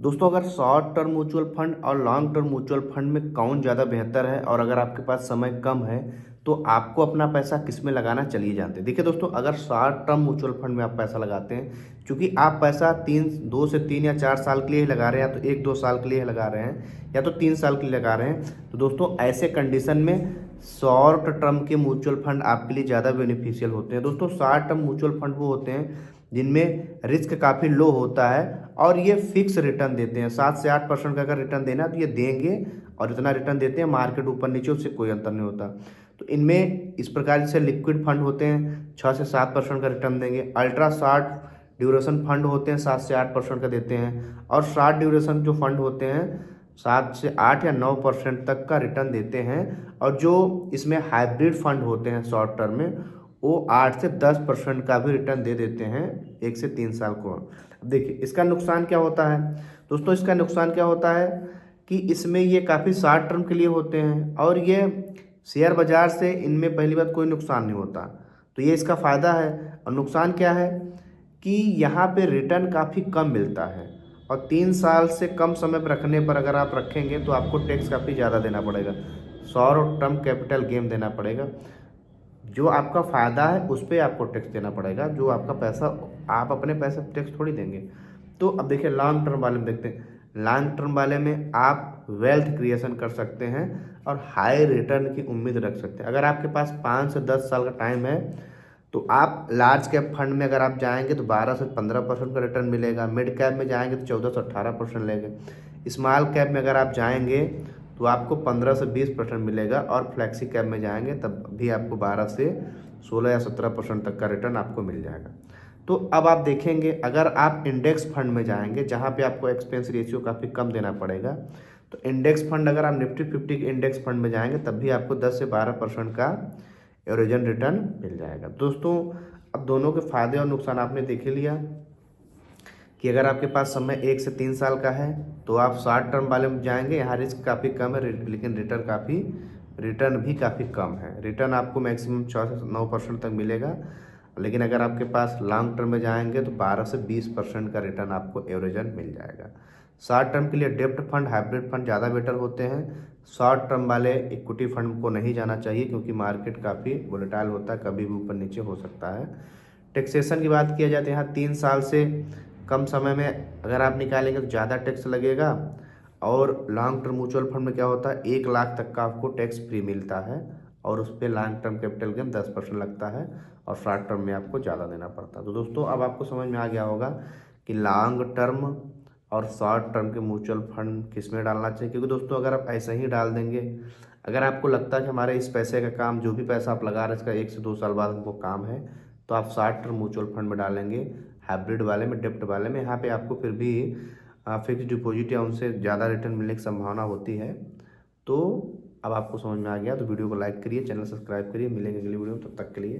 दोस्तों अगर short term mutual fund और लॉन्ग टर्म म्यूचुअल फंड में कौन ज़्यादा बेहतर है और अगर आपके पास समय कम है तो आपको अपना पैसा किस में लगाना चलिए जानते हैं। देखिए दोस्तों, अगर शॉर्ट टर्म म्यूचुअल फंड में आप पैसा लगाते हैं, क्योंकि आप पैसा 2 से 3 या 4 साल के लिए ही लगा रहे हैं, या तो 1-2 साल के लिए लगा रहे हैं, या तो 3 साल के लिए लगा रहे हैं, तो दोस्तों ऐसे कंडीशन में शॉर्ट टर्म के म्यूचुअल फंड आपके लिए ज़्यादा बेनिफिशियल होते हैं। दोस्तों शॉर्ट टर्म म्यूचुअल फंड वो होते हैं जिनमें रिस्क काफ़ी लो होता है और ये फिक्स रिटर्न देते हैं। 7 से 8% का अगर रिटर्न देना तो ये देंगे, और इतना रिटर्न देते हैं, मार्केट ऊपर नीचे उससे कोई अंतर नहीं होता। तो इनमें इस प्रकार से लिक्विड फंड होते हैं 6 से 7% का रिटर्न देंगे। अल्ट्रा शॉर्ट ड्यूरेशन फंड होते हैं 7 से 8% का देते हैं, और शॉर्ट ड्यूरेशन जो फंड होते हैं 7 से 8 या 9% तक का रिटर्न देते हैं। और जो इसमें हाइब्रिड फंड होते हैं शॉर्ट टर्म में, वो 8 से 10% का भी रिटर्न दे देते हैं 1 से 3 साल को। अब देखिए इसका नुकसान क्या होता है। दोस्तों इसका नुकसान क्या होता है कि इसमें ये काफ़ी शॉर्ट टर्म के लिए होते हैं, और ये शेयर बाजार से इनमें पहली बात कोई नुकसान नहीं होता। तो ये इसका फ़ायदा है। और नुकसान क्या है कि यहाँ पे रिटर्न काफ़ी कम मिलता है, और 3 साल से कम समय पर रखने पर अगर आप रखेंगे तो आपको टैक्स काफ़ी ज़्यादा देना पड़ेगा, शॉर्ट टर्म कैपिटल गेन देना पड़ेगा। जो आपका फ़ायदा है उस पर आपको टैक्स देना पड़ेगा, जो आपका पैसा आप अपने पैसे पर टैक्स थोड़ी देंगे। तो अब देखिए लॉन्ग टर्म वाले में देखते हैं। लॉन्ग टर्म वाले में आप वेल्थ क्रिएशन कर सकते हैं और हाई रिटर्न की उम्मीद रख सकते हैं। अगर आपके पास 5 से 10 साल का टाइम है तो आप लार्ज कैप फंड में अगर आप जाएंगे तो 12 से 15% का रिटर्न मिलेगा। मिड कैप में जाएंगे तो 14 से 18% लेंगे। स्मॉल कैप में अगर आप जाएंगे तो आपको 15 से 20% मिलेगा, और फ्लैक्सी कैप में जाएंगे तब भी आपको 12 से 16 या 17% तक का रिटर्न आपको मिल जाएगा। तो अब आप देखेंगे अगर आप इंडेक्स फंड में जाएंगे जहाँ पे आपको एक्सपेंस रेशियो काफ़ी कम देना पड़ेगा, तो इंडेक्स फंड अगर आप निफ्टी 50 के इंडेक्स फंड में जाएंगे तब भी आपको 10 से 12% का एवरेजन रिटर्न मिल जाएगा। दोस्तों अब दोनों के फायदे और नुकसान आपने देख ही लिया कि अगर आपके पास समय 1 से 3 साल का है तो आप शॉर्ट टर्म वाले में जाएंगे, यहाँ रिस्क काफ़ी कम है लेकिन रिटर्न भी काफ़ी कम है। रिटर्न आपको मैक्सिमम 6 से 9% तक मिलेगा। लेकिन अगर आपके पास लॉन्ग टर्म में जाएंगे तो 12 से 20% का रिटर्न आपको एवरेजन मिल जाएगा। शॉर्ट टर्म के लिए डेब्ट फंड हाइब्रिड फंड ज़्यादा बेटर होते हैं। शॉर्ट टर्म वाले इक्विटी फंड को नहीं जाना चाहिए, क्योंकि मार्केट काफ़ी वोलेटाइल होता है, कभी भी ऊपर नीचे हो सकता है। टैक्सेशन की बात किया जाए तो यहाँ 3 साल से कम समय में अगर आप निकालेंगे तो ज़्यादा टैक्स लगेगा। और लॉन्ग टर्म म्यूचुअल फंड में क्या होता है 1 लाख तक का आपको टैक्स फ्री मिलता है, और उस पर लॉन्ग टर्म कैपिटल गेन 10% लगता है, और शॉर्ट टर्म में आपको ज़्यादा देना पड़ता है। तो दोस्तों अब आपको समझ में आ गया होगा कि लॉन्ग टर्म और शॉर्ट टर्म के म्यूचुअल फंड किस में डालना चाहिए। क्योंकि दोस्तों अगर आप ऐसे ही डाल देंगे, अगर आपको लगता है कि हमारे इस पैसे का काम, जो भी पैसा आप लगा रहे हैं इसका 1 से 2 साल बाद हमको काम है, तो आप शॉर्ट टर्म म्यूचुअल फंड में डालेंगे, हाइब्रिड वाले में, डेप्ट वाले में। यहाँ पे आपको फिर भी फिक्स डिपॉजिट या उनसे ज़्यादा रिटर्न मिलने की संभावना होती है। तो अब आपको समझ में आ गया तो वीडियो को लाइक करिए, चैनल सब्सक्राइब करिए। मिलेंगे अगली वीडियो में, तब तक के लिए।